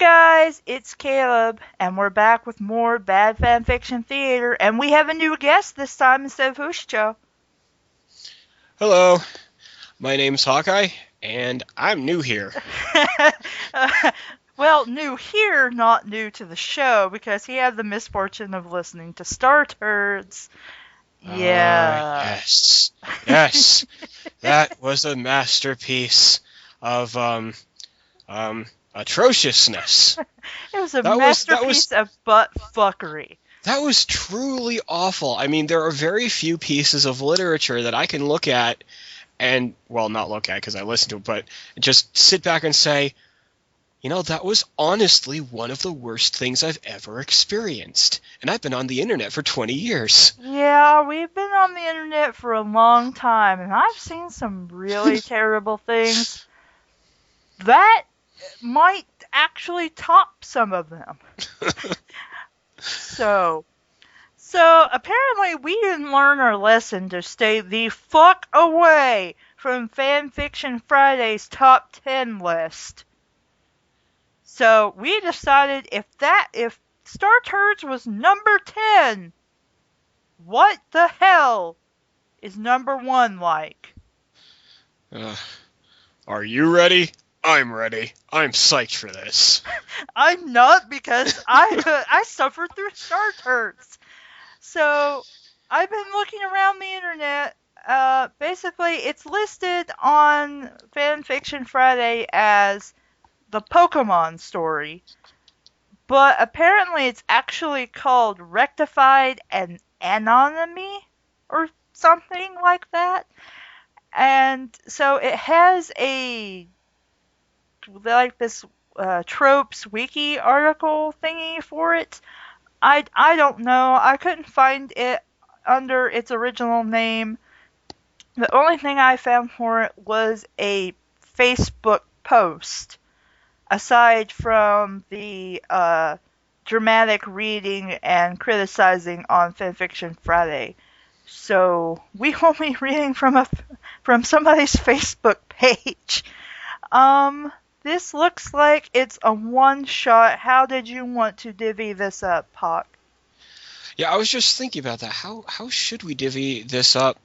guys, it's Caleb, and we're back with more bad fanfiction theater, and we have a new guest this time instead of Hushicho. Hello, my name's Hawkeye, and I'm new here. Well, new here, not new to the show, because he had the misfortune of listening to Star Turds. Yeah. Yes, yes, that was a masterpiece of atrociousness. It was a That was that was masterpiece of butt fuckery. that was truly awful. I mean, there are very few pieces of literature that I can look at and, well, not look at because I listen to it, but just sit back and say, that was honestly one of the worst things I've ever experienced. And I've been on the internet for 20 years. Yeah, we've been on the internet for a long time, and I've seen some really terrible things. That might actually top some of them. So apparently we didn't learn our lesson to stay the fuck away from Fanfiction Friday's top 10 list. So we decided if Star Turds was number 10, what the hell is number 1 like? Are you ready? I'm ready. I'm psyched for this. I'm not, because I suffered through Star Turds. So I've been looking around the internet. Basically, it's listed on Fanfiction Friday as the Pokemon story, but apparently it's actually called Rectified and Anonymy or something like that. And so it has this tropes wiki article thingy for it. I don't know. I couldn't find it under its original name. The only thing I found for it was a Facebook post, aside from the dramatic reading and criticizing on Fanfiction Friday. So we will be reading from somebody's Facebook page. This looks like it's a one-shot. How did you want to divvy this up, Hawk? Yeah, I was just thinking about that. How should we divvy this up?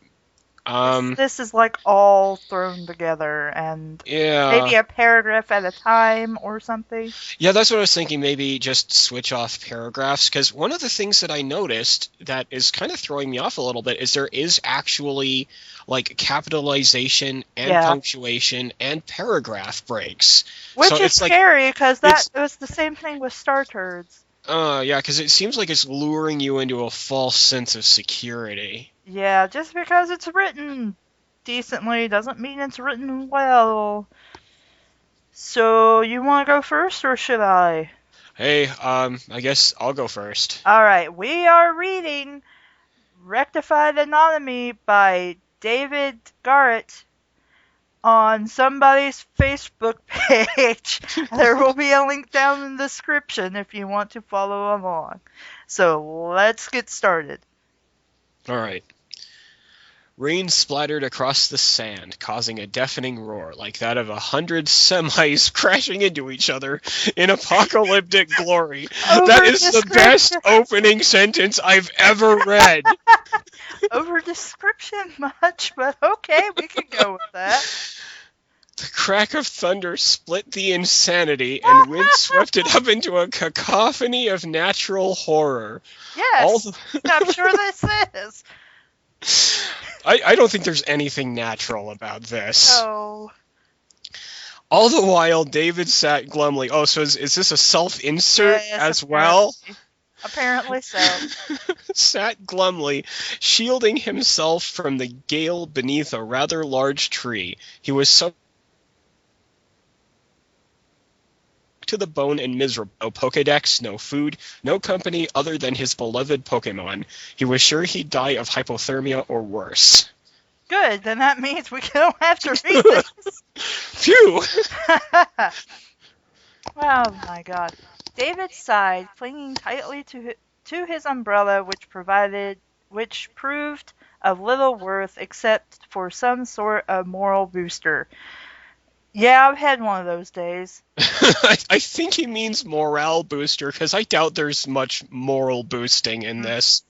This is like all thrown together, and Yeah. maybe a paragraph at a time or something. Yeah, that's what I was thinking. Maybe just switch off paragraphs, because one of the things that I noticed that is kind of throwing me off a little bit is there is actually like capitalization and punctuation and paragraph breaks. Which So is it's like scary, because that was the same thing with Star Turds. yeah, because it seems like it's luring you into a false sense of security. Yeah, just because it's written decently doesn't mean it's written well. So, you want to go first, or should I? Hey, I guess I'll go first. Alright, we are reading Rectified Anonymy by David Garrett on somebody's Facebook page. There will be a link down in the description if you want to follow along. So, let's get started. Alright. Rain splattered across the sand, causing a deafening roar like that of 100 semis crashing into each other in apocalyptic glory. That is the best opening sentence I've ever read. Over description much, but okay, we can go with that. The crack of thunder split the insanity, and wind swept it up into a cacophony of natural horror. Yes, I'm sure this is. I don't think there's anything natural about this. Oh. All the while, David sat glumly. Oh, so is this a self-insert as well? Apparently so. Sat glumly, shielding himself from the gale beneath a rather large tree. He was so to the bone and miserable. No Pokedex, no food, no company other than his beloved Pokemon. He was sure he'd die of hypothermia or worse. Good, then that means we don't have to read this. Phew! Oh my god. David sighed, clinging tightly to his umbrella, which proved of little worth except for some sort of moral booster. Yeah, I've had one of those days. I think he means morale booster, because I doubt there's much moral boosting in Mm. this.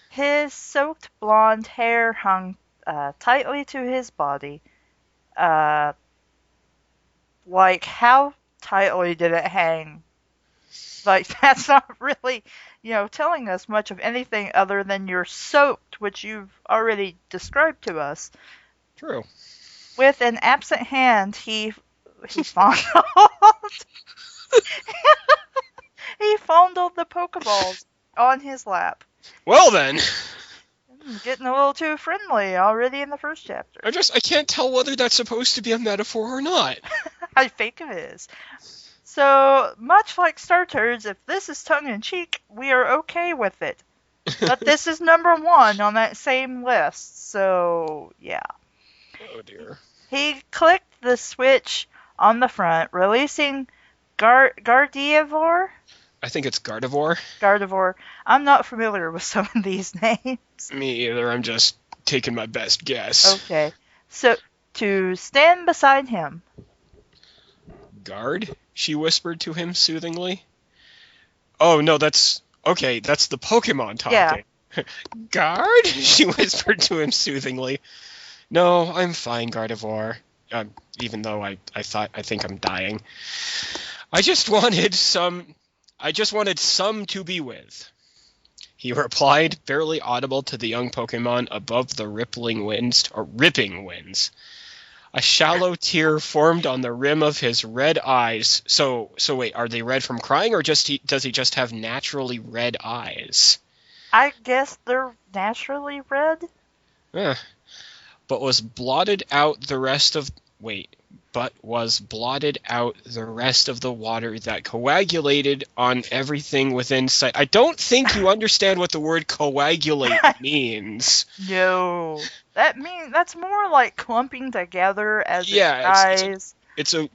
His soaked blonde hair hung tightly to his body. Uh, like, how tightly did it hang? Like, that's not really, telling us much of anything other than you're soaked, which you've already described to us. True. With an absent hand, he fondled he fondled the Pokeballs on his lap. Well then, Getting a little too friendly already in the first chapter. I can't tell whether that's supposed to be a metaphor or not. I think it is. So, much like Star Turds, if this is tongue in cheek, we are okay with it. But this is number one on that same list, so yeah. Oh dear. He clicked the switch on the front, releasing Gardevoir? I think it's Gardevoir. Gardevoir. I'm not familiar with some of these names. Me either, I'm just taking my best guess. Okay. So, to stand beside him. Guard? She whispered to him soothingly. Oh no, that's the Pokemon talking. Yeah. Guard? She whispered to him soothingly. No, I'm fine, Gardevoir. Even though I think I'm dying. I just wanted some to be with. He replied, barely audible to the young Pokemon above the ripping winds. A shallow tear formed on the rim of his red eyes. So wait, are they red from crying, or does he just have naturally red eyes? I guess they're naturally red? Eh. But was blotted out the rest of the water that coagulated on everything within sight. I don't think you understand what the word coagulate means. No. That's more like clumping together as Yeah, it dries. it's a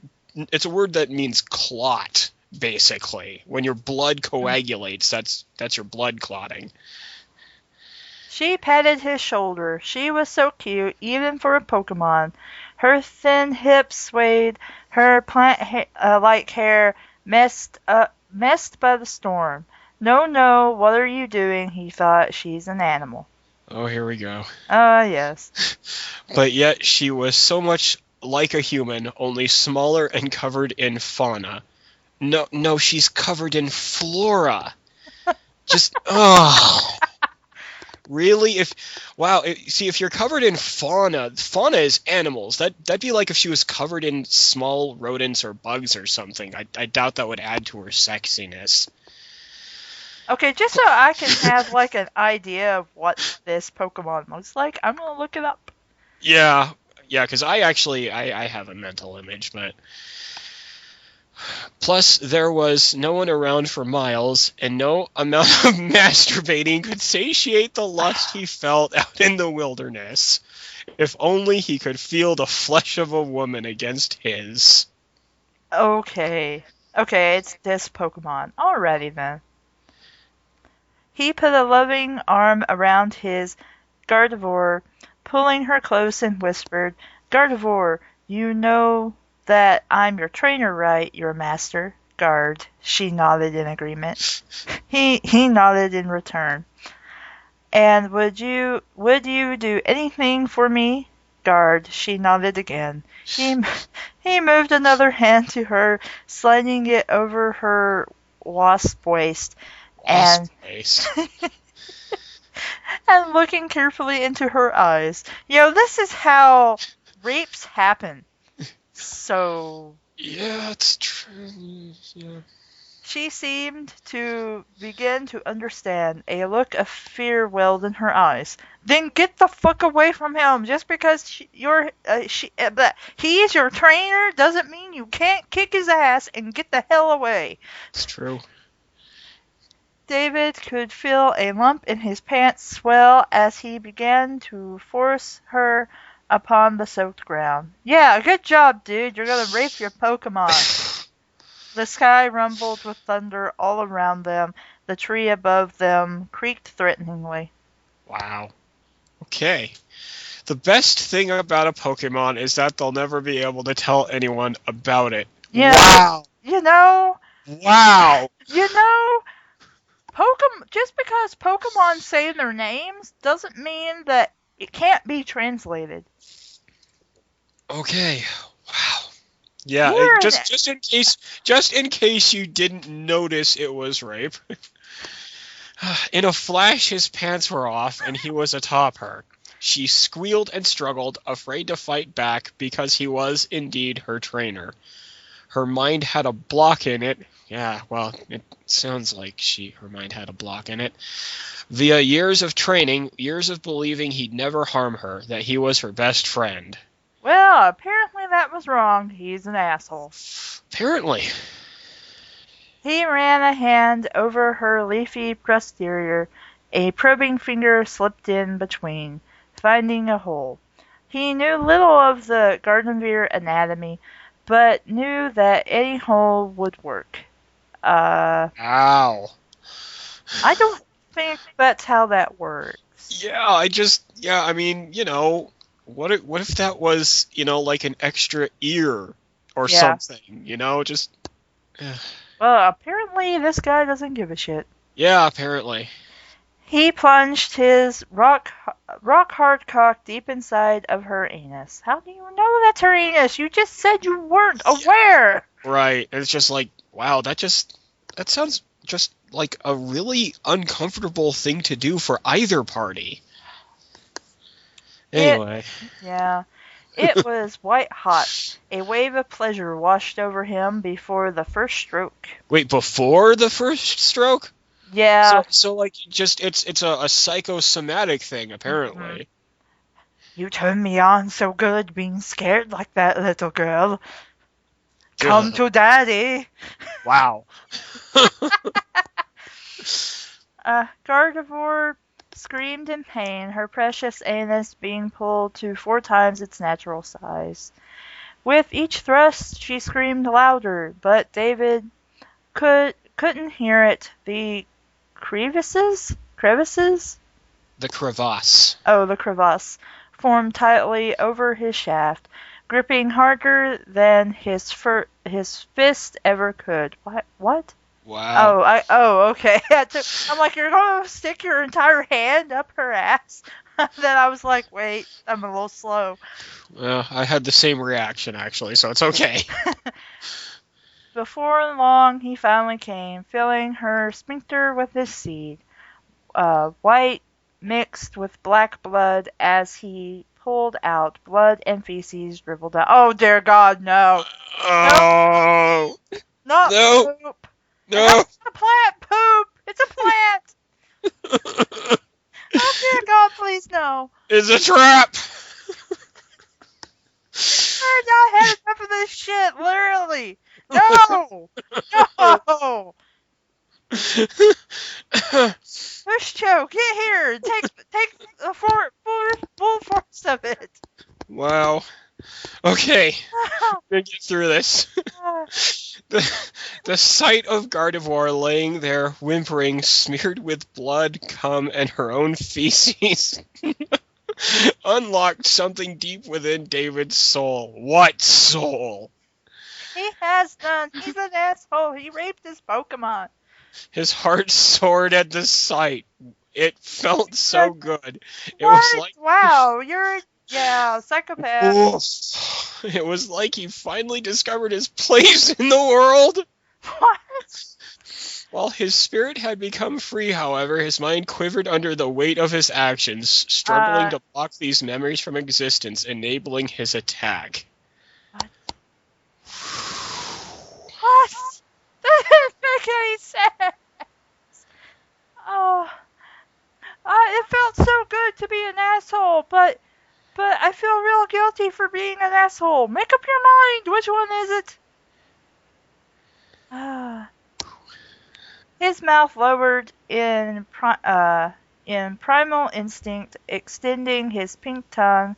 word that means clot, basically. When your blood coagulates, that's your blood clotting. She patted his shoulder. She was so cute, even for a Pokemon. Her thin hips swayed, her plant-like hair messed by the storm. No, no, what are you doing? He thought. She's an animal. Oh, here we go. Yes. But yet she was so much like a human, only smaller and covered in fauna. No, she's covered in flora. Just, oh. Really? If you're covered in fauna is animals. That'd be like if she was covered in small rodents or bugs or something. I doubt that would add to her sexiness. Okay, just so I can have like an idea of what this Pokemon looks like, I'm gonna look it up. Yeah, because I have a mental image, but plus there was no one around for miles, and no amount of masturbating could satiate the lust he felt out in the wilderness. If only he could feel the flesh of a woman against his. Okay, it's this Pokemon. Alrighty then. He put a loving arm around his Gardevoir, pulling her close, and whispered, "Gardevoir, you know that I'm your trainer, right? Your master." "Guard." She nodded in agreement. He nodded in return. "And would you do anything for me?" "Guard." She nodded again. He moved another hand to her, sliding it over her wasp waist, and and looking carefully into her eyes. This is how rapes happen. So yeah, it's true. Yeah. She seemed to begin to understand. A look of fear welled in her eyes. "Then get the fuck away from him. Just because he's your trainer doesn't mean you can't kick his ass and get the hell away." It's true. David could feel a lump in his pants swell as he began to force her upon the soaked ground. "Yeah, good job, dude. You're gonna rape your Pokemon." The sky rumbled with thunder all around them. The tree above them creaked threateningly. Wow. Okay. The best thing about a Pokemon is that they'll never be able to tell anyone about it. Yeah, Wow. you know, Wow. you know, Pokemon. Just because Pokemon say their names doesn't mean that it can't be translated. Okay. Wow. Yeah, You're an just in case you didn't notice it was rape. In a flash his pants were off and he was atop her. She squealed and struggled, afraid to fight back because he was indeed her trainer. Her mind had a block in it. Yeah, well, it sounds like her mind had a block in it. Via years of training, years of believing he'd never harm her, that he was her best friend. Well, apparently that was wrong. He's an asshole. Apparently. He ran a hand over her leafy posterior. A probing finger slipped in between, finding a hole. He knew little of the Gardenveer anatomy, but knew that any hole would work. Ow. I don't think that's how that works. Yeah, I mean, what if that was, like an extra ear or Yeah. something, just... Well, apparently this guy doesn't give a shit. Yeah, apparently. He plunged his rock hard cock deep inside of her anus. How do you know that's her anus? You just said you weren't aware. Right. It's just like, wow, that sounds just like a really uncomfortable thing to do for either party. Anyway. Yeah. It was white hot. A wave of pleasure washed over him before the first stroke. Wait, before the first stroke? Yeah. So like, it's a psychosomatic thing, apparently. You turned me on so good being scared like that, little girl. Come to daddy. Wow. Gardevoir screamed in pain, her precious anus being pulled to 4 times its natural size. With each thrust, she screamed louder, but David couldn't hear it. The crevices? The crevasse. Oh, the crevasse formed tightly over his shaft, gripping harder than his fist ever could. What? Wow. Okay. I'm like, you're gonna stick your entire hand up her ass? Then I was like, wait, I'm a little slow. Well, I had the same reaction, actually, so it's okay. Before long, he finally came, filling her sphincter with his seed. White mixed with black blood as he pulled out. Blood and feces dribbled out. Oh, dear God, no. Oh. Not No. poop. No. It's a plant poop. It's a plant. Oh, dear God, please no. It's a trap. I've not had enough of this shit, literally. No. No. Push choke, get here. Take the full force of it. Wow. Okay. Gonna get through this. The sight of Gardevoir laying there whimpering, smeared with blood, cum, and her own feces unlocked something deep within David's soul. What soul? He has none. He's an asshole. He raped his Pokemon. His heart soared at the sight. It felt so good. It What? was like... Wow, you're psychopath. It was like he finally discovered his place in the world. What? While his spirit had become free, however, his mind quivered under the weight of his actions, struggling to block these memories from existence, enabling his attack. What? That didn't make any sense. Oh, it felt so good to be an asshole, but I feel real guilty for being an asshole. Make up your mind. Which one is it? His mouth lowered in primal instinct, extending his pink tongue.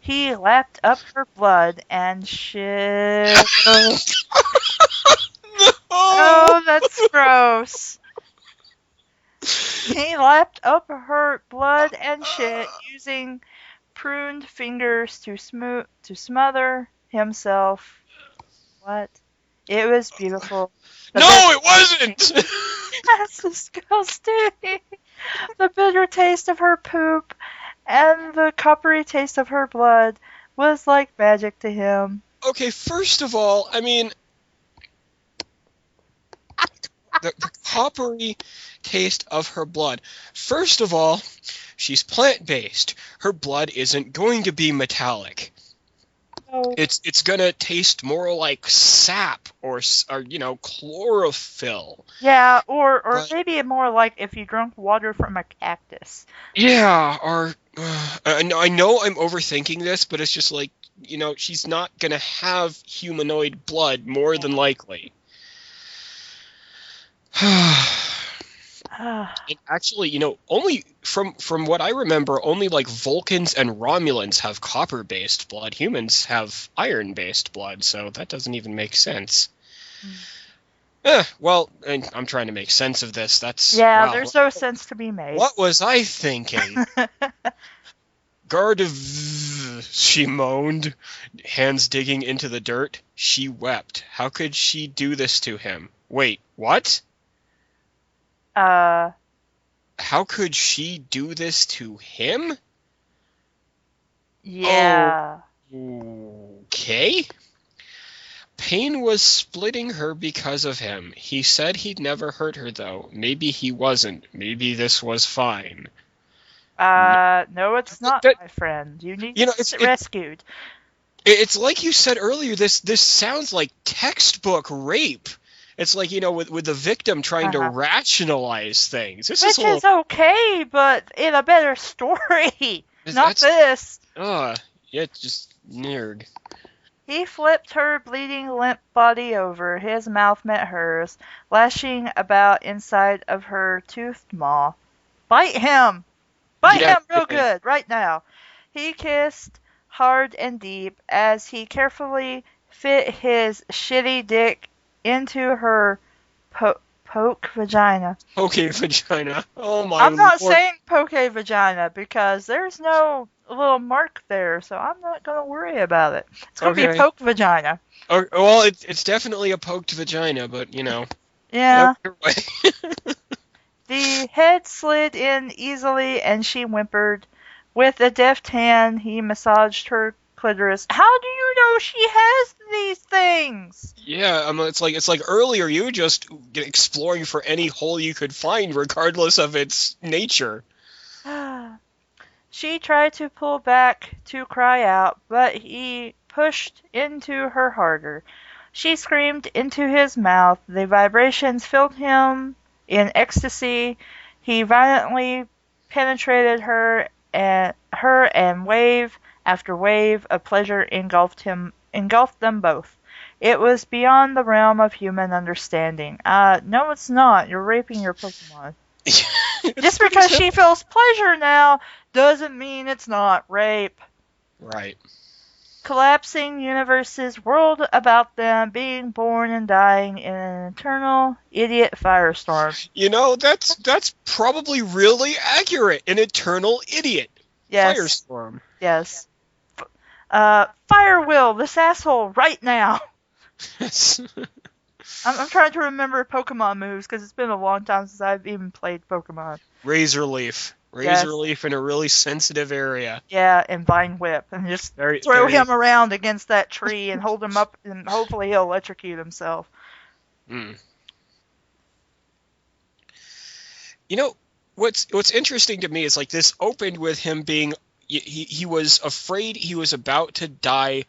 He lapped up her blood and shit. Oh, that's gross. He lapped up her blood and shit using pruned fingers to smother himself. What? It was beautiful. The No, bit- it wasn't. That's disgusting. The bitter taste of her poop and the coppery taste of her blood was like magic to him. Okay, first of all, I mean, the coppery taste of her blood. First of all, she's plant-based. Her blood isn't going to be metallic. Oh, It's gonna taste more like sap or chlorophyll. yeah, or But maybe more like if you drank water from a cactus. yeah, or I know I'm overthinking this, but it's just like, she's not gonna have humanoid blood more than likely. And actually, only from what I remember, only like Vulcans and Romulans have copper-based blood. Humans have iron-based blood, so that doesn't even make sense. Well, and I'm trying to make sense of this. Yeah, Wow. there's no sense to be made. What was I thinking? She moaned, hands digging into the dirt. She wept. How could she do this to him? Wait, what? How could she do this to him? Yeah. Okay. Pain was splitting her because of him. He said he'd never hurt her, though. Maybe he wasn't. Maybe this was fine. No, it's not, my friend. You need to get rescued. It's like you said earlier, this sounds like textbook rape. It's like, with the victim trying to rationalize things. Which is okay, but in a better story. Not this. Yeah, just nerd. He flipped her bleeding, limp body over. His mouth met hers, lashing about inside of her toothed maw. Bite him! Bite him real good, right now. He kissed hard and deep as he carefully fit his shitty dick into her poke vagina. Poke vagina. Oh my I'm not Lord. saying poke vagina because there's no little mark there, so I'm not going to worry about it. It's going to be poke vagina. Well, it's definitely a poked vagina, but Yeah. Either way. The head slid in easily and she whimpered. With a deft hand, he massaged her clitoris. How do you know she has these things? Yeah, it's like earlier you just exploring for any hole you could find, regardless of its nature. She tried to pull back to cry out, but he pushed into her harder. She screamed into his mouth. The vibrations filled him in ecstasy. He violently penetrated her, and wave after wave of pleasure engulfed them both. It was beyond the realm of human understanding. No, it's not. You're raping your Pokemon. Just because she feels pleasure now doesn't mean it's not rape. Right. Collapsing universes whirled about them, being born and dying in an eternal idiot firestorm. That's probably really accurate. An eternal idiot. Yes. Firestorm. Yes. Fire Will, this asshole, right now. I'm trying to remember Pokemon moves because it's been a long time since I've even played Pokemon. Razor Leaf. Razor Leaf in a really sensitive area. Yeah, and Vine Whip. And just throw him around against that tree and hold him up, and hopefully he'll electrocute himself. What's interesting to me is like this opened with him being he was afraid he was about to die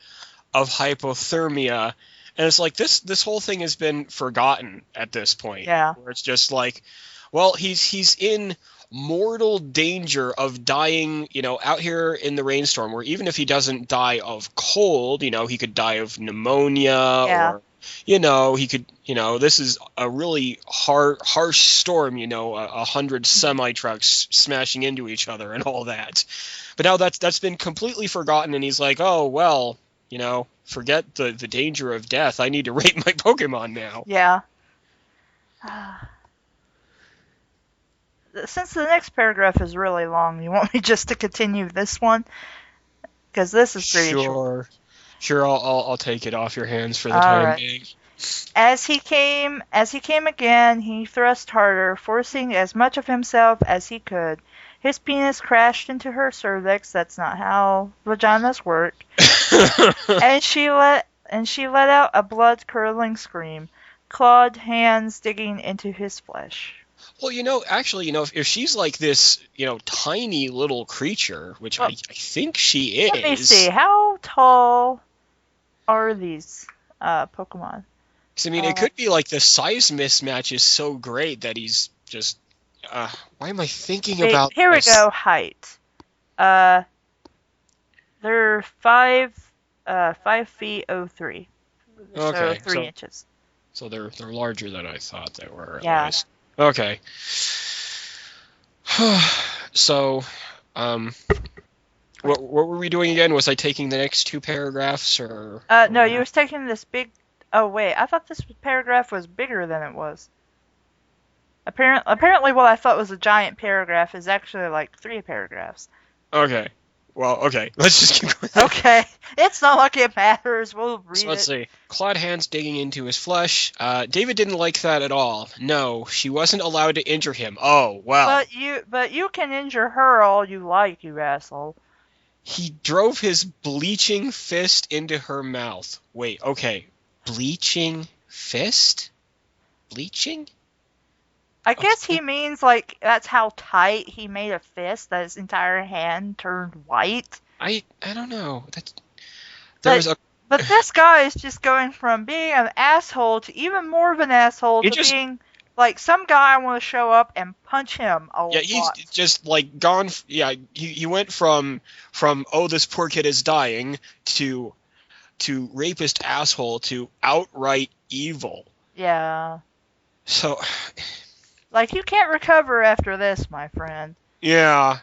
of hypothermia, and it's like this whole thing has been forgotten at this point. Yeah. Where it's just like, well, he's in mortal danger of dying, out here in the rainstorm, where even if he doesn't die of cold, he could die of pneumonia. Yeah. Or he could, this is a really harsh storm, 100 semi-trucks smashing into each other and all that. But now that's been completely forgotten, and he's like, oh, well, forget the danger of death. I need to rape my Pokemon now. Yeah. Since the next paragraph is really long, you want me just to continue this one? because this is pretty short. Sure, I'll take it off your hands for the All time right. being. As he came again, he thrust harder, forcing as much of himself as he could. His penis crashed into her cervix. That's not how vaginas work. And she let out a blood-curdling scream, clawed hands digging into his flesh. Well, actually, if she's like this, tiny little creature, which Well, I think she is. Let me see. How tall are these Pokemon? Because, it could be like the size mismatch is so great that he's just. Why am I thinking about Here this? we go. Height. They're 5 feet 03. Okay, So 3 inches. So they're larger than I thought they were. Yeah. At least. Okay. So, what were we doing again? Was I taking the next two paragraphs or? No, you was taking this big. Oh wait, I thought this paragraph was bigger than it was. Apparently, what I thought was a giant paragraph is actually like 3 paragraphs. Okay. Well, okay. Let's just keep going. Okay. It's not like it matters. We'll read So let's it. see. Clawed hands digging into his flesh. David didn't like that at all. No, she wasn't allowed to injure him. Oh, well. But you can injure her all you like, you asshole. He drove his bleaching fist into her mouth. Wait, okay. Bleaching fist? Bleaching? I guess he means like that's how tight he made a fist that his entire hand turned white. I don't know. But this guy is just going from being an asshole to even more of an asshole being like some guy I want to show up and punch him a lot. Yeah, he's just like gone. Yeah, he went from oh, this poor kid is dying to rapist asshole to outright evil. Yeah. So, like, you can't recover after this, my friend. Yeah.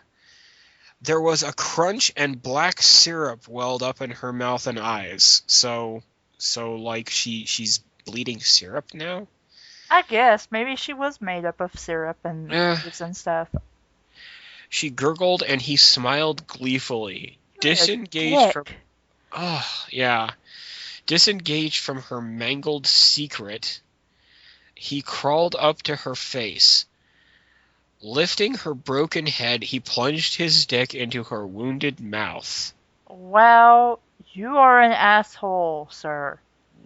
There was a crunch and black syrup welled up in her mouth and eyes. So like she's bleeding syrup now? I guess. Maybe she was made up of syrup and leaves and stuff. She gurgled and he smiled gleefully. Disengaged from... Oh, yeah. Disengaged from her mangled secret, he crawled up to her face. Lifting her broken head, he plunged his dick into her wounded mouth. Well, you are an asshole, sir.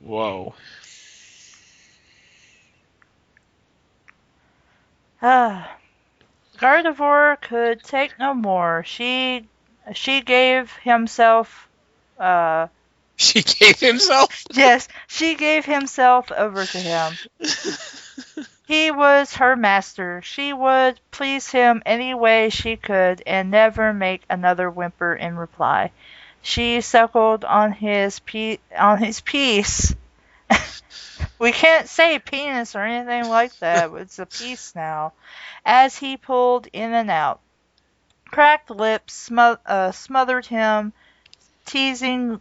Whoa. Gardevoir could take no more. She gave himself... She gave himself? Yes, she gave himself over to him. He was her master. She would please him any way she could and never make another whimper in reply. She suckled on his piece. We can't say penis or anything like that. It's a piece now. As he pulled in and out. Cracked lips smothered him, teasing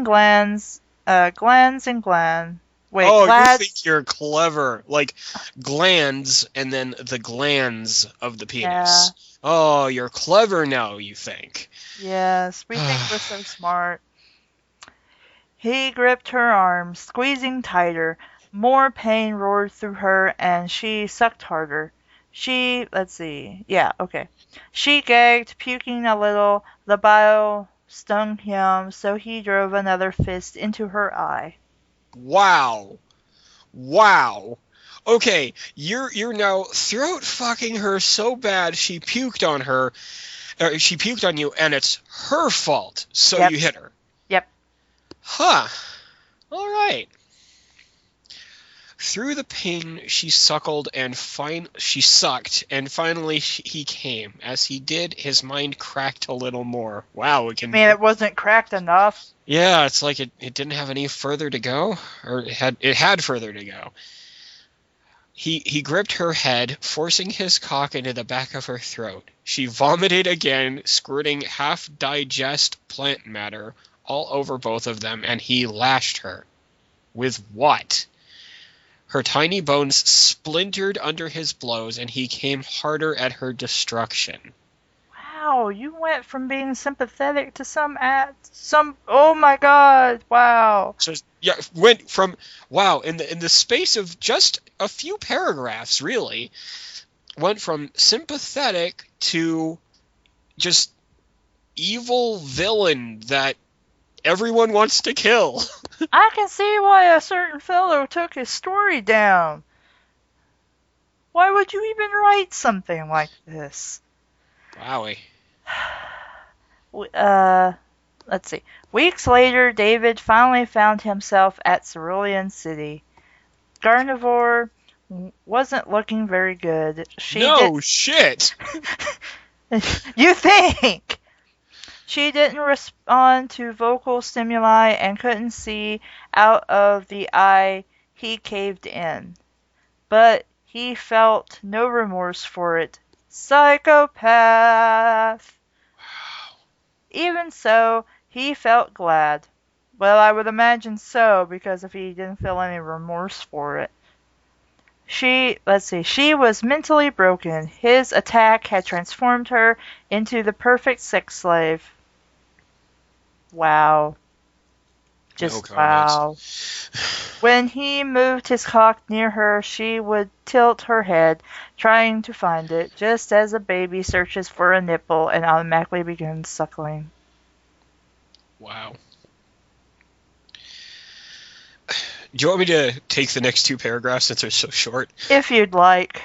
glands and gland. Wait, you think you're clever. Like, glands and then the glands of the penis. Yeah. Oh, you're clever now, you think. Yes, we think we're so smart. He gripped her arms, squeezing tighter. More pain roared through her, and she sucked harder. She gagged, puking a little. The bile stung him, so he drove another fist into her eye. Wow. Okay, you're now throat fucking her so bad she puked on her. She puked on you, and it's her fault. So you hit her. Yep. Huh. All right. Through the pain, she sucked, and finally he came. As he did, his mind cracked a little more. Wow, it wasn't cracked enough. Yeah, it's like it didn't have any further to go, or it had further to go. He gripped her head, forcing his cock into the back of her throat. She vomited again, squirting half-digest plant matter all over both of them, and he lashed her. With what? Her tiny bones splintered under his blows, and he came harder at her destruction. Wow, you went from being sympathetic to oh my god, wow. So yeah, went from wow in the space of just a few paragraphs, really, went from sympathetic to just evil villain that everyone wants to kill. I can see why a certain fellow took his story down. Why would you even write something like this? Wowie. Uh, let's see. Weeks later, David finally found himself at Cerulean City. Garnivore wasn't looking very good. No shit. You think? She didn't respond to vocal stimuli and couldn't see out of the eye he caved in. But he felt no remorse for it. Psychopath! Even so, he felt glad. Well, I would imagine so, because if he didn't feel any remorse for it. She was mentally broken. His attack had transformed her into the perfect sex slave. Wow. Just wow. When he moved his cock near her, she would tilt her head, trying to find it, just as a baby searches for a nipple and automatically begins suckling. Wow. Do you want me to take the next two paragraphs since they're so short? If you'd like.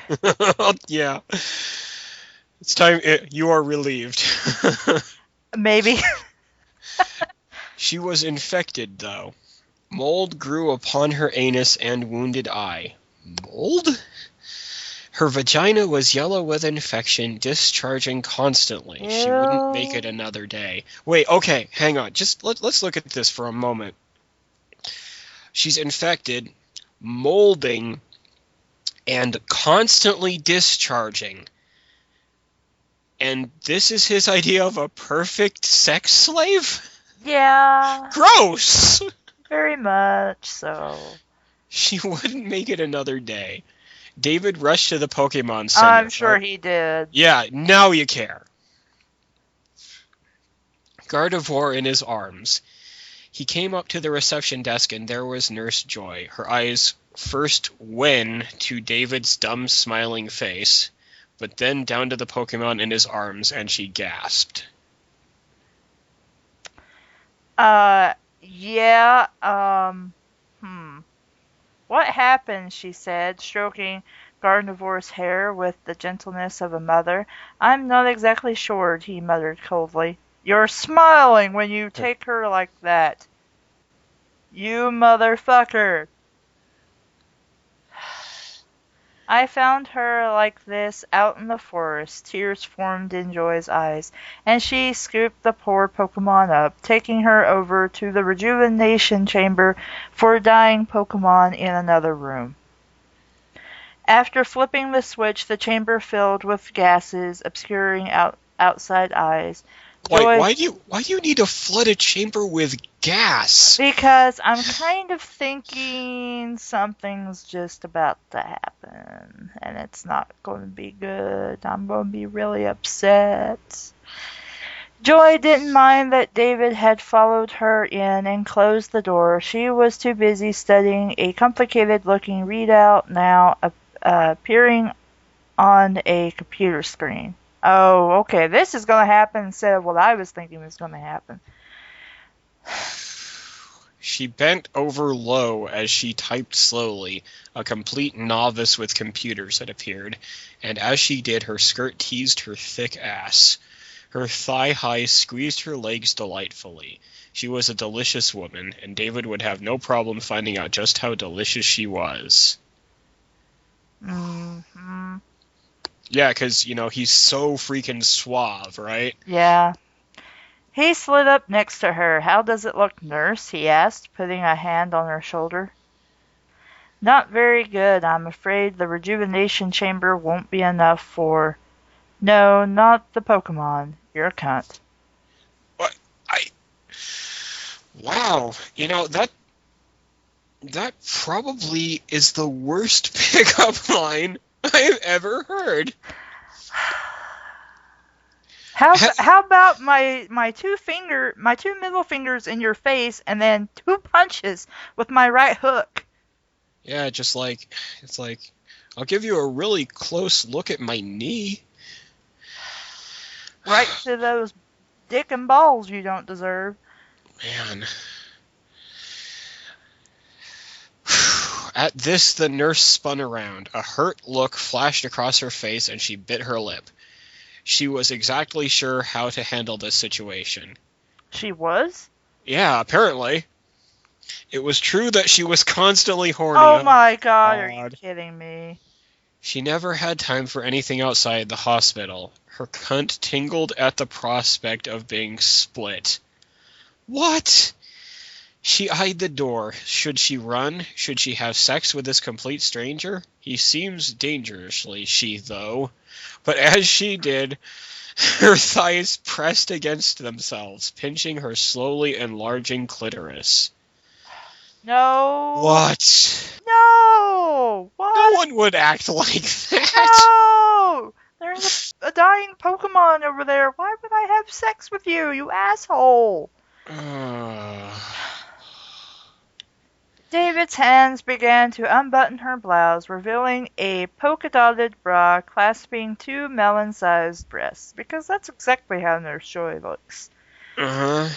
Yeah. It's time. You are relieved. Maybe. She was infected, though. Mold grew upon her anus and wounded eye. Mold? Her vagina was yellow with infection, discharging constantly. Ew. She wouldn't make it another day. Wait, okay, hang on. Just let's look at this for a moment. She's infected, molding, and constantly discharging. And this is his idea of a perfect sex slave? Yeah. Gross! Very much so. She wouldn't make it another day. David rushed to the Pokemon Center. I'm sure he did. Yeah, now you care. Gardevoir in his arms. He came up to the reception desk and there was Nurse Joy. Her eyes first went to David's dumb smiling face, but then down to the Pokemon in his arms, and she gasped. Yeah, What happened, she said, stroking Gardevoir's hair with the gentleness of a mother. I'm not exactly sure, he muttered coldly. You're smiling when you take her like that. You motherfucker. I found her like this out in the forest. Tears formed in Joy's eyes, and she scooped the poor Pokemon up, taking her over to the rejuvenation chamber for dying Pokemon in another room. After flipping the switch, the chamber filled with gases, obscuring outside eyes. Why do you need to flood a chamber with gas? Because I'm kind of thinking something's just about to happen, and it's not going to be good. I'm going to be really upset. Joy didn't mind that David had followed her in and closed the door. She was too busy studying a complicated-looking readout now appearing on a computer screen. Oh, okay, this is going to happen instead of what I was thinking was going to happen. She bent over low as she typed slowly. A complete novice with computers had appeared, and as she did, her skirt teased her thick ass. Her thigh-highs squeezed her legs delightfully. She was a delicious woman, and David would have no problem finding out just how delicious she was. Mm-hmm. Yeah, because, he's so freaking suave, right? Yeah. He slid up next to her. How does it look, nurse? He asked, putting a hand on her shoulder. Not very good. I'm afraid the rejuvenation chamber won't be enough for... No, not the Pokemon. You're a cunt. What? Wow. That probably is the worst pickup line I've ever heard. How about my two middle fingers in your face, and then 2 punches with my right hook? Yeah, just like, it's like, I'll give you a really close look at my knee. Right to those dick and balls you don't deserve. Man. At this, the nurse spun around. A hurt look flashed across her face, and she bit her lip. She was exactly sure how to handle this situation. She was? Yeah, apparently. It was true that she was constantly horny. Oh my god, are you kidding me? She never had time for anything outside the hospital. Her cunt tingled at the prospect of being split. What? She eyed the door. Should she run? Should she have sex with this complete stranger? He seems dangerously she, though. But as she did, her thighs pressed against themselves, pinching her slowly enlarging clitoris. No. What? No! What? No one would act like that. No! There's a dying Pokemon over there. Why would I have sex with you, you asshole? David's hands began to unbutton her blouse, revealing a polka-dotted bra clasping 2 melon-sized breasts. Because that's exactly how Nurse Joy looks. Uh-huh.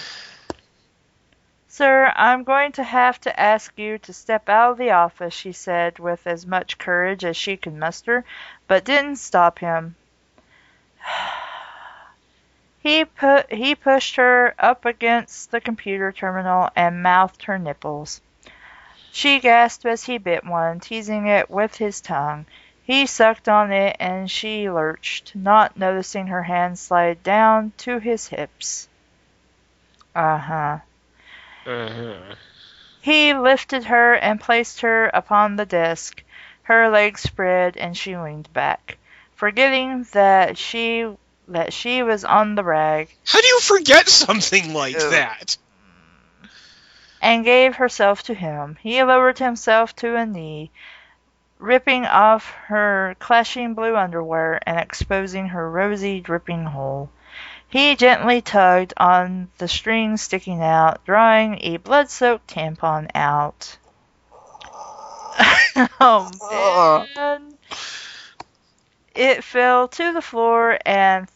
Sir, I'm going to have to ask you to step out of the office, she said with as much courage as she could muster, but didn't stop him. He pushed her up against the computer terminal and mouthed her nipples. She gasped as he bit one, teasing it with his tongue. He sucked on it and she lurched, not noticing her hand slide down to his hips. Uh-huh. Uh-huh. He lifted her and placed her upon the desk. Her legs spread and she leaned back, forgetting that she was on the rag. How do you forget something like that? And gave herself to him. He lowered himself to a knee, ripping off her clashing blue underwear and exposing her rosy, dripping hole. He gently tugged on the string sticking out, drawing a blood-soaked tampon out. Oh, man. It fell to the floor and...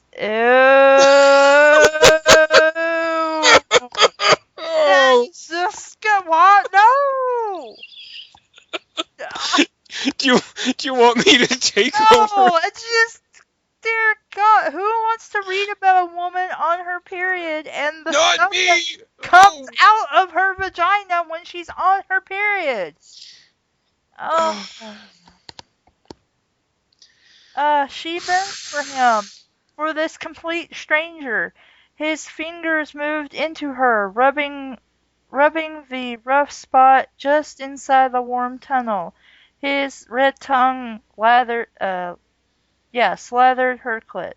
What? No! Do you want me to take over? No, it's just... Dear God, who wants to read about a woman on her period and the Not stuff me! that comes out of her vagina when she's on her period? Oh. She burned for him, for this complete stranger. His fingers moved into her, rubbing the rough spot just inside the warm tunnel. His red tongue slathered her clit.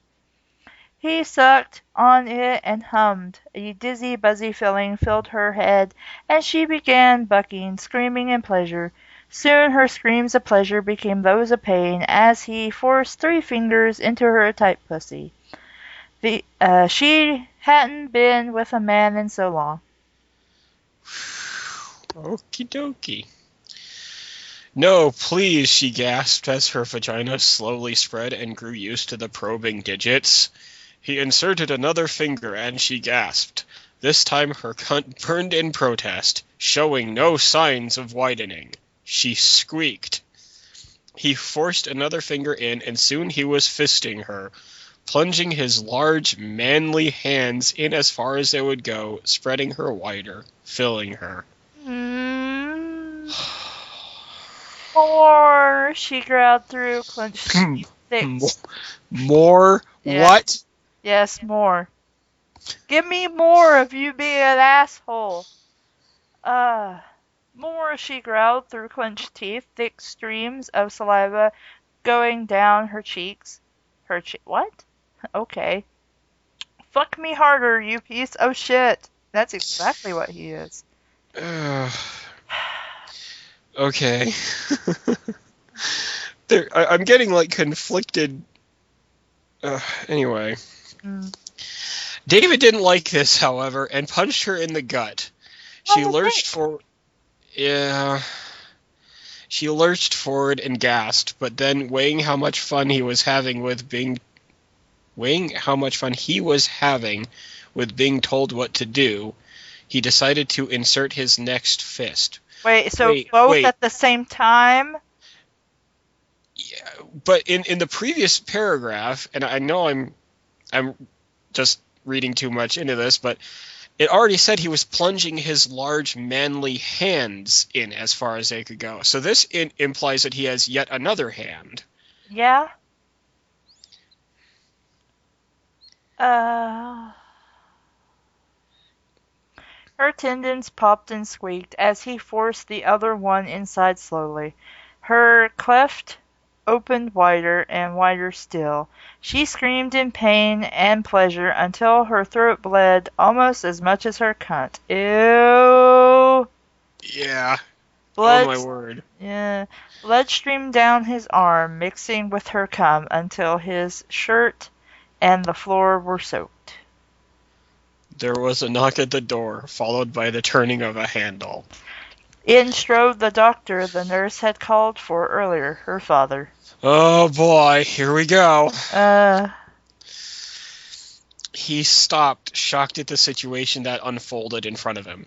He sucked on it and hummed. A dizzy, buzzy feeling filled her head, and she began bucking, screaming in pleasure. Soon her screams of pleasure became those of pain as he forced 3 fingers into her tight pussy. She hadn't been with a man in so long. Okie dokie. No, please, she gasped as her vagina slowly spread and grew used to the probing digits. He inserted another finger and she gasped. This time her cunt burned in protest, showing no signs of widening. She squeaked. He forced another finger in and soon he was fisting her, plunging his large, manly hands in as far as they would go, spreading her wider, filling her. More, she growled through clenched teeth. More? Yeah. What? Yes, more. Give me more of you being an asshole. More, she growled through clenched teeth, thick streams of saliva going down her cheeks. What? Okay. Fuck me harder, you piece of shit. That's exactly what he is. Okay. I'm getting like conflicted. Anyway. David didn't like this, however, and punched her in the gut. She What was lurched it? for yeah, she lurched forward and gasped, but then weighing how much fun he was having with being told what to do, he decided to insert his next fist. Wait, so Wait, both wait. at the same time? Yeah, but in the previous paragraph, and I know I'm just reading too much into this, but it already said he was plunging his large manly hands in as far as they could go. So this implies that he has yet another hand. Yeah. Uh. Her tendons popped and squeaked as he forced the other one inside slowly. Her cleft opened wider and wider still. She screamed in pain and pleasure until her throat bled almost as much as her cunt. Ew. Yeah. Oh Blood, my word. yeah, blood streamed down his arm, mixing with her cum until his shirt and the floor were soaked. There was a knock at the door, followed by the turning of a handle. In strode the doctor the nurse had called for earlier, her father. Oh boy, here we go. Uh, He stopped, shocked at the situation that unfolded in front of him.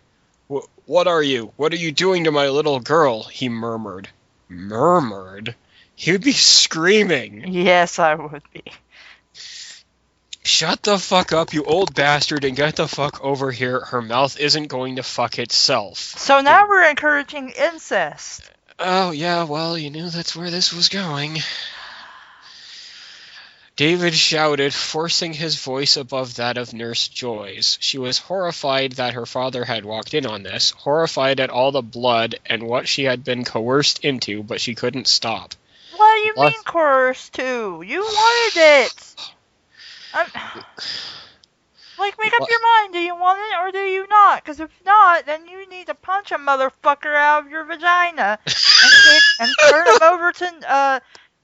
What are you? What are you doing to my little girl? He murmured. Murmured? He would be screaming. yes, I would be. Shut the fuck up, you old bastard, and get the fuck over here. Her mouth isn't going to fuck itself. So now we're encouraging incest. Oh, yeah, well, you knew that's where this was going. David shouted, forcing his voice above that of Nurse Joy's. She was horrified that her father had walked in on this, horrified at all the blood and what she had been coerced into, but she couldn't stop. What do you mean coerced to? You wanted it. Like, make up your mind. Do you want it or do you not? Because if not, then you need to punch a motherfucker out of your vagina and turn him over to,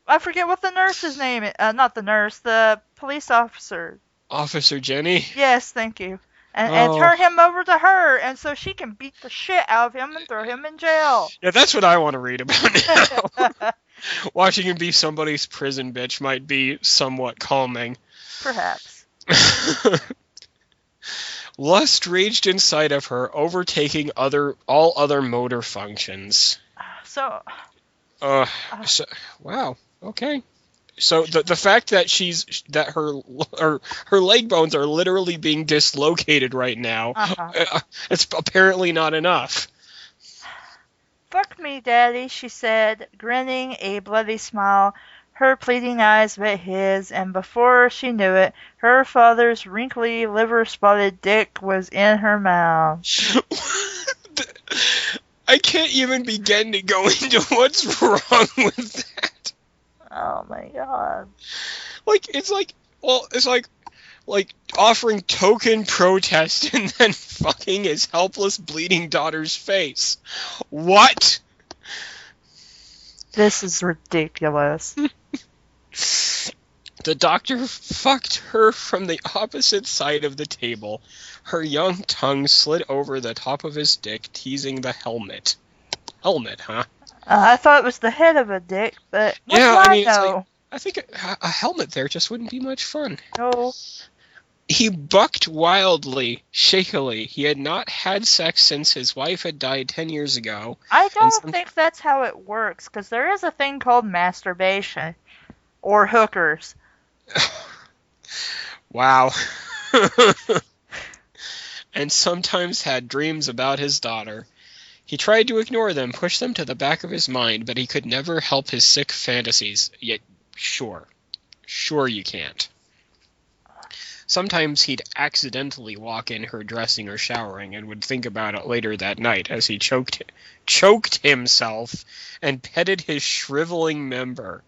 I forget what the nurse's name is. Not the nurse, the police officer. Officer Jenny? Yes, thank you. And turn him over to her, and so she can beat the shit out of him and throw him in jail. Yeah, that's what I want to read about now. Watching him be somebody's prison bitch might be somewhat calming. Perhaps. Lust raged inside of her, overtaking all other motor functions. So. Wow. Okay. So the fact that her leg bones are literally being dislocated right now, it's apparently not enough. Fuck me, Daddy, she said, grinning a bloody smile. Her pleading eyes met his, and before she knew it, her father's wrinkly, liver-spotted dick was in her mouth. I can't even begin to go into what's wrong with that. Oh my god. It's like offering token protest and then fucking his helpless, bleeding daughter's face. What? This is ridiculous. The doctor fucked her from the opposite side of the table. Her young tongue slid over the top of his dick, teasing the helmet. Helmet, huh? I thought it was the head of a dick, but what do I know? I think a helmet there just wouldn't be much fun. No. He bucked wildly, shakily. He had not had sex since his wife had died 10 years ago. I don't think that's how it works, because there is a thing called masturbation. Or hookers. Wow. And sometimes had dreams about his daughter. He tried to ignore them, push them to the back of his mind, but he could never help his sick fantasies. Yet, sure you can't. Sometimes he'd accidentally walk in her dressing or showering and would think about it later that night as he choked himself and petted his shriveling member.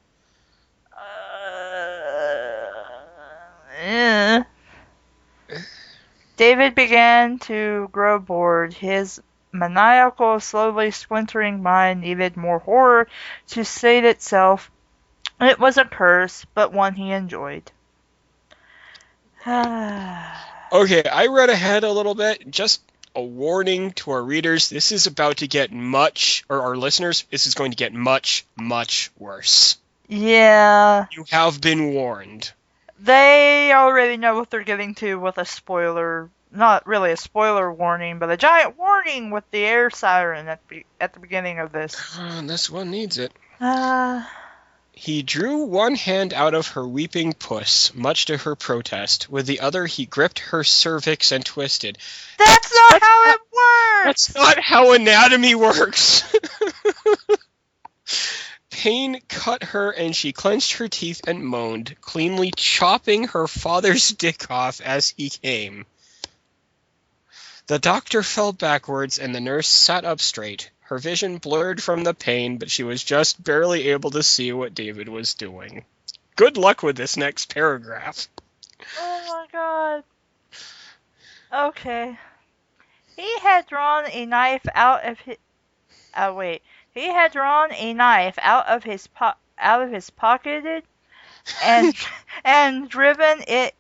David began to grow bored. His maniacal, slowly splintering mind needed more horror to sate itself. It was a curse, but one he enjoyed. Okay, I read ahead a little bit. Just a warning to our readers. This is about to get much, or our listeners, this is going to get much, much worse. Yeah, You have been warned. they already know what they're getting to with a spoiler. Not really a spoiler warning, but a giant warning with the air siren at the beginning of this. This one needs it. Uh, He drew one hand out of her weeping puss, much to her protest. With the other he gripped her cervix and twisted. that's not how it works! That's not how anatomy works! Pain cut her and she clenched her teeth and moaned, cleanly chopping her father's dick off as he came. The doctor fell backwards and the nurse sat up straight. Her vision blurred from the pain, but she was just barely able to see what David was doing. Good luck with this next paragraph. Oh my god. Okay. He had drawn a knife out of his. Oh wait. He had drawn a knife out of his pocket and and driven it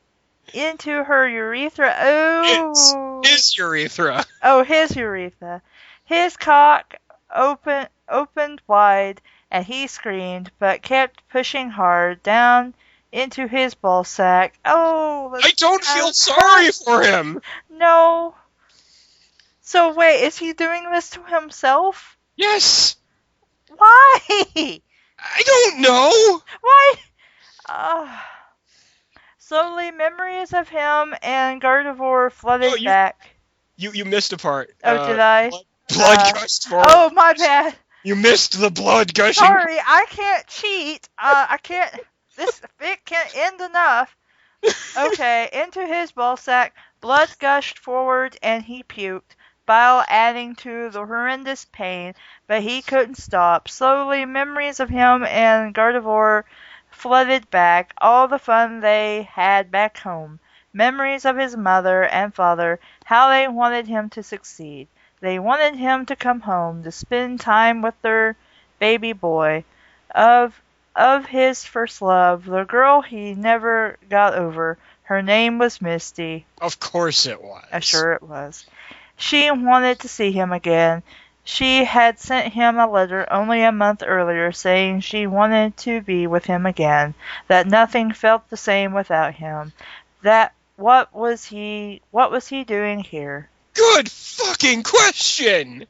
into her urethra. Oh. His urethra. Oh, his urethra. His cock opened wide, and he screamed, but kept pushing hard down into his ball sack. Oh, I don't feel sorry for him. No. So wait, is he doing this to himself? Yes. Why? I don't know. Why? Slowly, memories of him and Gardevoir flooded back. You missed a part. Oh, did I? Blood gushed forward. Oh, my bad. You missed the blood gushing. Sorry, I can't cheat. I can't. This fic can't end enough. Okay, into his ballsack, blood gushed forward and he puked, bile adding to the horrendous pain, but he couldn't stop. Slowly, memories of him and Gardevoir flooded back, all the fun they had back home. Memories of his mother and father, how they wanted him to succeed. They wanted him to come home, to spend time with their baby boy. Of his first love, the girl he never got over. Her name was Misty. Of course it was. Sure it was. She wanted to see him again. She had sent him a letter only a month earlier saying she wanted to be with him again, that nothing felt the same without him. That what was he doing here? Good fucking question!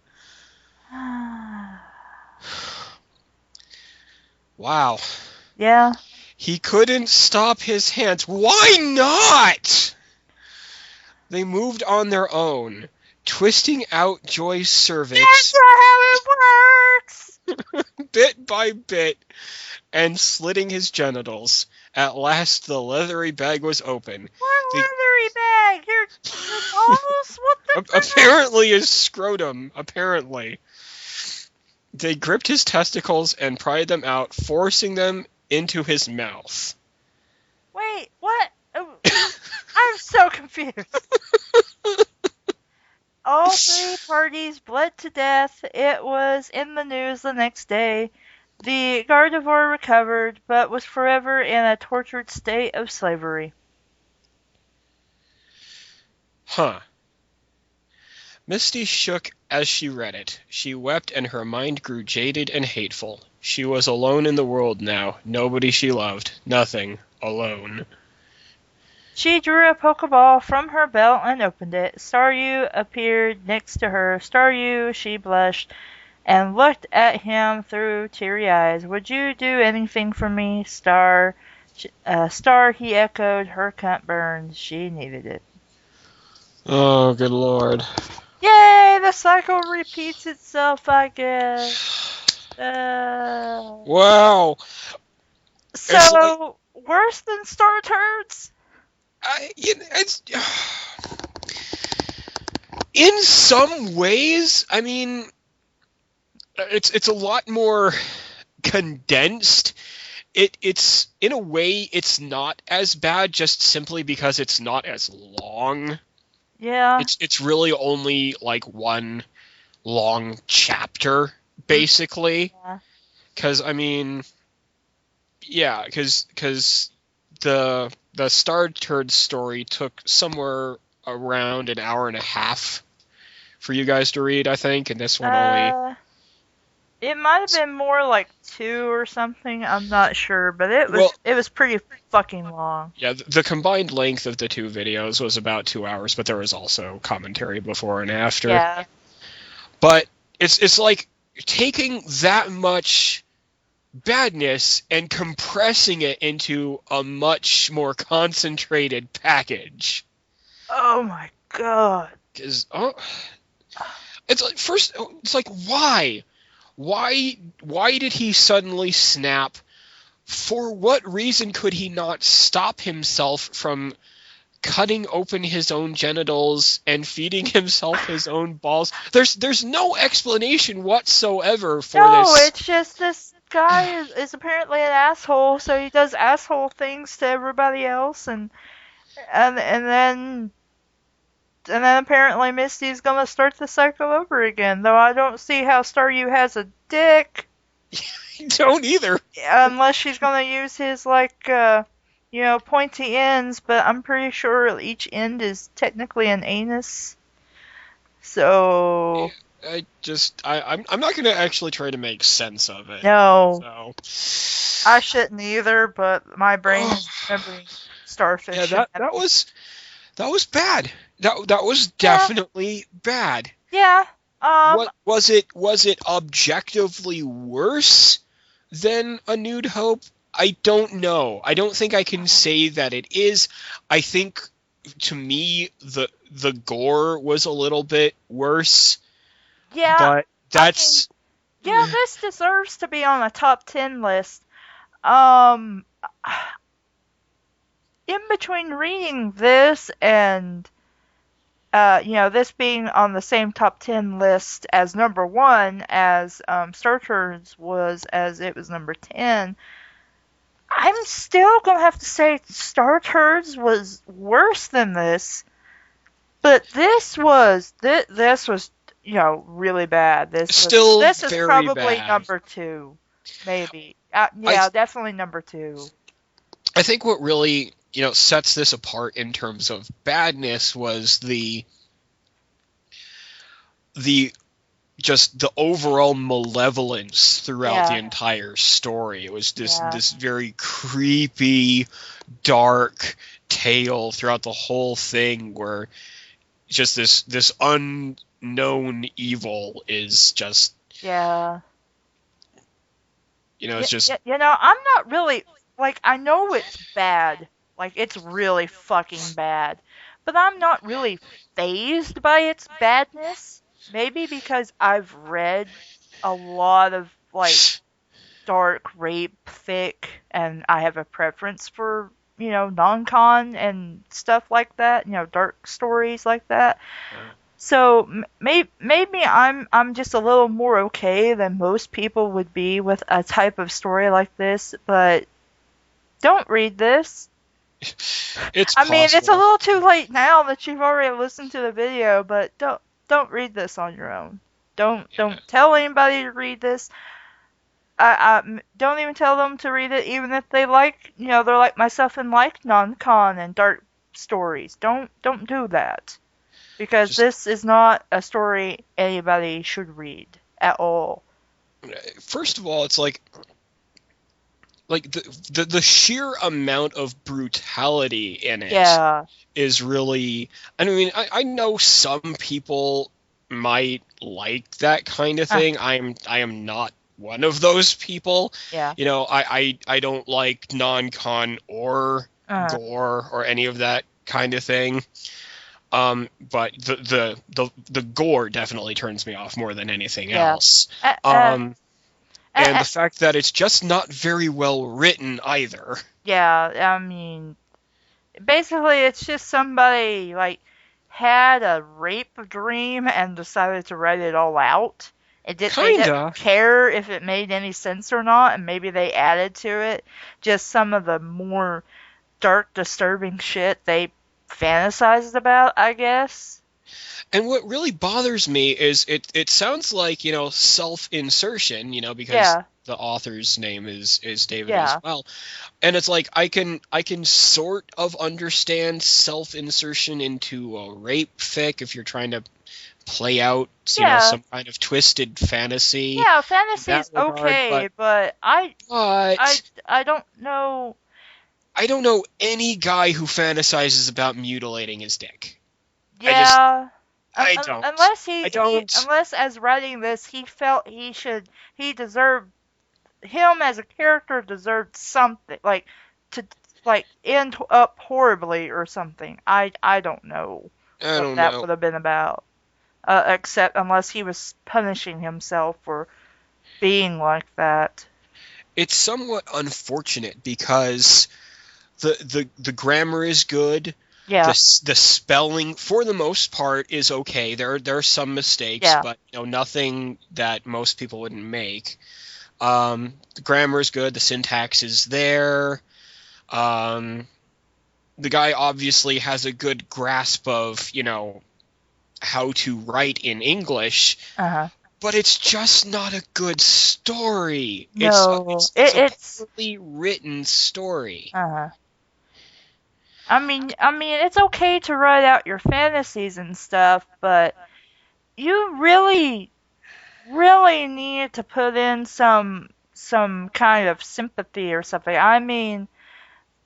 Wow. Yeah? He couldn't stop his hands. Why not? They moved on their own, twisting out Joy's cervix. That's not how it works! Bit by bit, and slitting his genitals. At last, the leathery bag was open. What leathery bag? Your balls? What the Apparently his scrotum. Apparently. They gripped his testicles and pried them out, forcing them into his mouth. Wait, what? Oh, I'm so confused. All three parties bled to death. It was in the news the next day. The Gardevoir recovered, but was forever in a tortured state of slavery. Huh. Misty shook as she read it. She wept and her mind grew jaded and hateful. She was alone in the world now. Nobody she loved. Nothing. Alone. She drew a Pokeball from her belt and opened it. Staryu appeared next to her. Staryu, she blushed and looked at him through teary eyes. Would you do anything for me, Star? Star, he echoed. Her cunt burned. She needed it. Oh, good lord. Yay! The cycle repeats itself, I guess. Wow. So, worse than Star Turds? In some ways, I mean, it's a lot more condensed. It's in a way it's not as bad just simply because it's not as long. Yeah. It's really only like one long chapter basically. Yeah. Cuz I mean cuz the Star Turds story took somewhere around an hour and a half for you guys to read, I think, and this one only. Uh, it might have been more like 2 or something. I'm not sure, but it Well, was pretty fucking long. yeah, the combined length of the two videos was about 2 hours, but there was also commentary before and after. Yeah. But it's like taking that much badness and compressing it into a much more concentrated package. Oh my god. Because it's like first, it's like why did he suddenly snap? For what reason could he not stop himself from cutting open his own genitals and feeding himself his own balls? There's no explanation whatsoever for No, this. it's just this guy is apparently an asshole, so he does asshole things to everybody else, and then apparently Misty's gonna start the cycle over again. Though I don't see how Staryu has a dick I don't either. unless she's gonna use his pointy ends. But I'm pretty sure each end is technically an anus. So I'm not gonna actually try to make sense of it. no, So I shouldn't either. But my brain is remembering Starfish. yeah, that was bad. That was definitely bad. Yeah. What was it? Was it objectively worse than A Nude Hope? I don't know. I don't think I can say that it is. I think, to me, the gore was a little bit worse. Yeah. But that's Yeah, this deserves to be on a top 10 list. Um, in between reading this and, this being on the same top 10 list as number 1 as Star Turds was, as it was number 10, I'm still gonna have to say Star Turds was worse than this. But this was really bad. This is very probably bad. number 2, maybe. Definitely number 2. I think what really sets this apart in terms of badness was the just the overall malevolence throughout the entire story. It was this very creepy, dark tale throughout the whole thing, where just this unknown evil is just it's just I'm not really I know it's bad. It's really fucking bad. But I'm not really fazed by its badness. Maybe because I've read a lot of dark rape fic, and I have a preference for non-con and stuff like that, dark stories like that. So maybe I'm just a little more okay than most people would be with a type of story like this, but don't read this. I mean, it's a little too late now that you've already listened to the video, but don't read this on your own. Don't tell anybody to read this. I don't even tell them to read it, even if they they're like myself and like non-con and dark stories. Don't do that, because this is not a story anybody should read at all. First of all, it's like the sheer amount of brutality in it is really. I mean, I know some people might like that kind of thing. I am not one of those people. Yeah. I don't like non-con or gore or any of that kind of thing. But the gore definitely turns me off more than anything else. And the fact that it's just not very well written either. Yeah, I mean, basically it's just somebody had a rape dream and decided to write it all out. They didn't care if it made any sense or not, and maybe they added to it just some of the more dark, disturbing shit they fantasized about, I guess. And what really bothers me is it sounds like, self-insertion, because the author's name is David as Yeah. well. And it's like I can sort of understand self-insertion into a rape fic if you're trying to play out, Yeah. some kind of twisted fantasy Yeah, in that fantasy's regard, okay, but I but I don't know. I don't know any guy who fantasizes about mutilating his dick. I just Yeah. I don't. Unless I he don't. unless as writing this he felt he deserved him as a character deserved something like to like end up horribly or something. I don't know I what don't that know. would have been about. Except unless he was punishing himself for being like that. It's somewhat unfortunate because the grammar is good. Yeah. The spelling for the most part is okay. There are some mistakes, Yeah. but nothing that most people wouldn't make. The grammar is good. The syntax is there. Um, the guy obviously has a good grasp of how to write in English, Uh-huh. but it's just not a good story. It's No. it's a It's poorly written story. uh-huh. I mean, it's okay to write out your fantasies and stuff, but you really need to put in some kind of sympathy or something. I mean,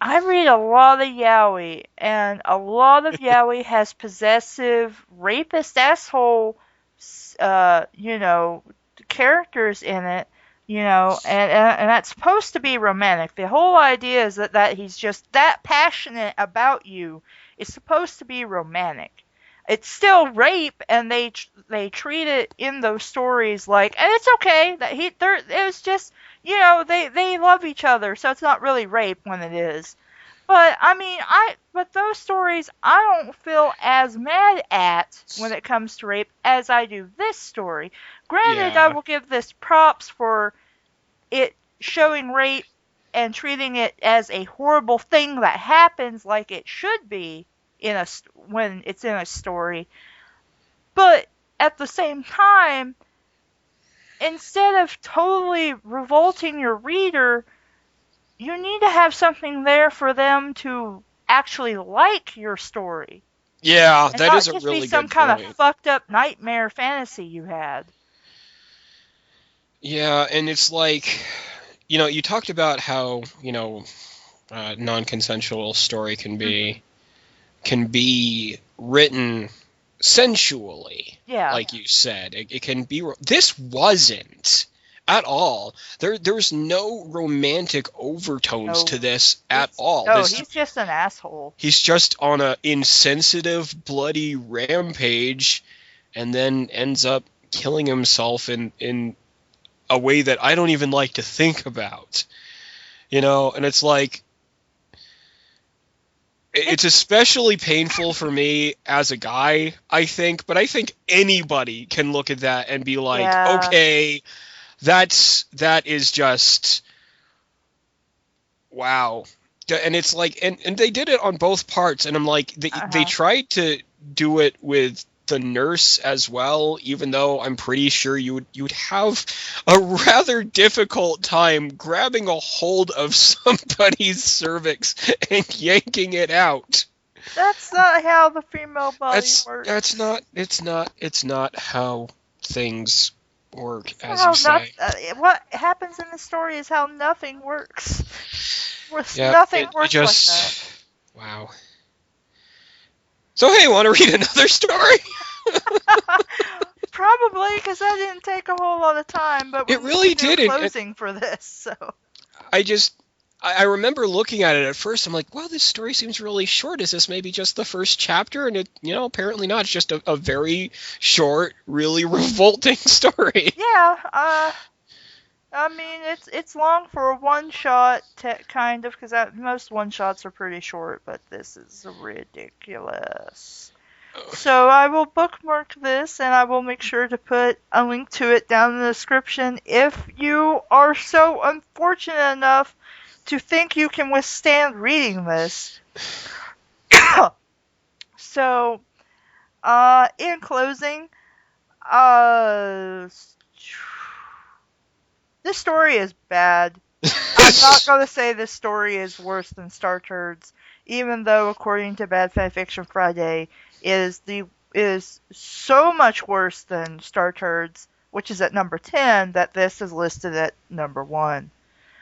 I read a lot of yaoi, and a lot of yaoi has possessive, rapist asshole, you know, characters in it, and that's supposed to be romantic. The whole idea is that he's just that passionate about you. It's supposed to be romantic. It's still rape, and they treat it in those stories like, and it's okay that it was just they love each other, so it's not really rape when it is. But I mean, but those stories I don't feel as mad at when it comes to rape as I do this story. Granted, I Yeah, will give this props for it showing rape and treating it as a horrible thing that happens like it should be when it's in a story. But at the same time, instead of totally revolting your reader, you need to have something there for them to actually like your story yeah, and that not is a just be really some good kind of point. fucked up nightmare fantasy you had. Yeah, and it's like, you talked about how non-consensual story Hmm. can be written sensually, Yeah. like you said. It can be. This wasn't at all. There's no romantic overtones to No. this at It's all. no, This he's just an asshole. He's just on a insensitive, bloody rampage, and then ends up killing himself in a way that I don't even like to think about. And it's like it's It's especially painful for me as a guy, I think, but I think anybody can look at that and be like, yeah. okay, that is just wow. And it's like, and they did it on both parts, and I'm like, they Uh-huh. tried to do it with the nurse as well, even though I'm pretty sure you would have a rather difficult time grabbing a hold of somebody's cervix and yanking it out. That's not how the female body That's works. it's not how things work, It's as you how not say. what happens in the story is how nothing works. Yeah, Nothing it works like that. just wow. So hey, want to read another story? Probably because that didn't take a whole lot of time, but we It need to really do did. And closing for this, so. I just I remember looking at it at first. I'm like, wow, this story seems really short. Is this maybe just the first chapter? And apparently not. It's just a very short, really revolting story. Yeah, I mean, it's long for a one shot, kind of, because most one shots are pretty short, but this is ridiculous. So I will bookmark this and I will make sure to put a link to it down in the description if you are so unfortunate enough to think you can withstand reading this. So, in closing, uh, This story is bad. I'm not going to say this story is worse than Star Turds, even though, according to Bad Fanfiction Friday, is so much worse than Star Turds, which is at number 10, that this is listed at number 1.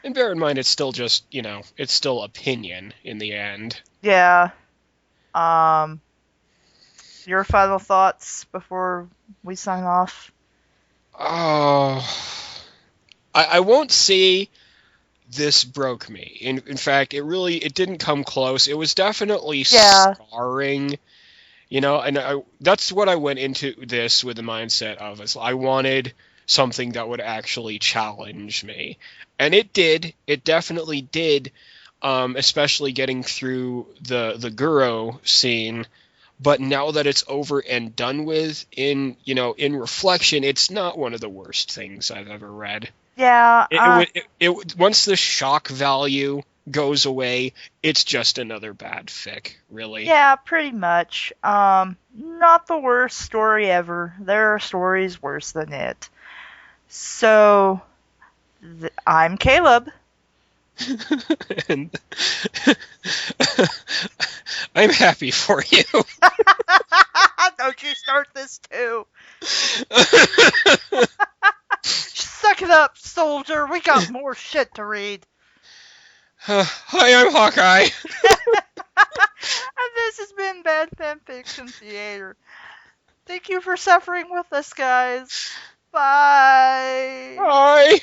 And bear in mind, it's still just, it's still opinion in the end. Yeah. Um, your final thoughts before we sign off? Oh, I won't say this broke me. In fact, it didn't come close. It was definitely scarring, and that's what I went into this with the mindset of. Is I wanted something that would actually challenge me, and it did. It definitely did, especially getting through the Guro scene. But now that it's over and done with, in reflection, it's not one of the worst things I've ever read. Yeah. Once the shock value goes away, it's just another bad fic, really. Yeah, pretty much. Not the worst story ever. There are stories worse than it. So, I'm Caleb. And I'm happy for you. Don't you start this too. Suck it up, soldier. We got more shit to read. Hi, I'm Hawkeye. And this has been Bad Fanfiction Theater. Thank you for suffering with us, guys. Bye. Bye.